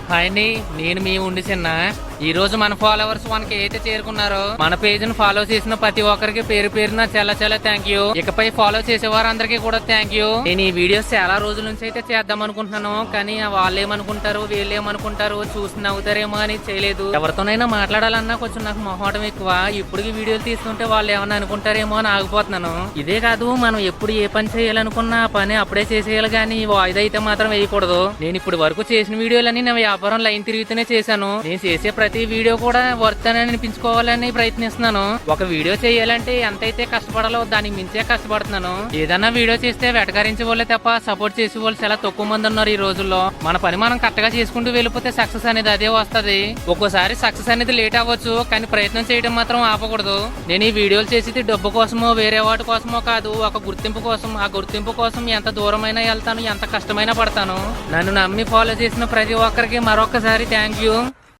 Hi అండి, నేను మీ ఉండి చిన్న. ఈ రోజు మన ఫాలోవర్స్ మనకి అయితే చేరుకున్నారో మన పేజ్ ను ఫాలో చేసిన ప్రతి ఒక్కరికి పేరు పేరున చాలా చాలా థ్యాంక్ యూ. ఇకపై ఫాలో చేసే వారందరికీ కూడా థ్యాంక్ యూ. నేను ఈ వీడియోస్ చాలా రోజుల నుంచి అయితే చేద్దాం అనుకుంటున్నాను, కానీ వాళ్ళు ఏమనుకుంటారు వీళ్ళు ఏమనుకుంటారు చూసి నవ్వుతారేమో అని చేయలేదు. ఎవరితోనైనా మాట్లాడాలన్నా కొంచెం నాకు మొహమాటం ఎక్కువ. ఇప్పుడు వీడియోలు తీసుకుంటే వాళ్ళు ఏమన్నా అనుకుంటారేమో అని ఆగిపోతున్నాను. ఇదే కాదు, మనం ఎప్పుడు ఏ పని చేయాలనుకున్నా ఆ పని అప్పుడే చేసేయాలి, కానీ వాయిదా అయితే మాత్రం వేయకూడదు. నేను ఇప్పుడు వరకు చేసిన వీడియోలన్నీ నా వ్యాపారం లైన్ తిరుగుతూనే చేశాను. నేను చేసే ప్రతి వీడియో కూడా వర్త్ అని అనిపించుకోవాలని ప్రయత్నిస్తున్నాను. ఒక వీడియో చేయాలంటే ఎంతైతే కష్టపడాలో దానికి మించే కష్టపడుతున్నాను. ఏదన్నా వీడియో చేస్తే వెటకరించే వాళ్ళే తప్ప సపోర్ట్ చేసే వాళ్ళు చాలా తక్కువ మంది ఉన్నారు ఈ రోజుల్లో. మన పని మనం కరెక్ట్ గా చేసుకుంటూ వెళ్ళిపోతే సక్సెస్ అనేది అదే వస్తది. ఒక్కోసారి సక్సెస్ అనేది లేట్ అవ్వచ్చు, కానీ ప్రయత్నం చేయడం మాత్రం ఆపకూడదు. నేను ఈ వీడియోలు చేసేది డబ్బు కోసమో వేరే వాటి కోసమో కాదు, ఒక గుర్తింపు కోసం. ఆ గుర్తింపు కోసం ఎంత దూరమైనా వెళ్తాను, ఎంత కష్టమైనా పడతాను. నన్ను నమ్మి ఫాలో చేసిన ప్రతి ఒక్కరికి మరొకసారి థ్యాంక్ యూ.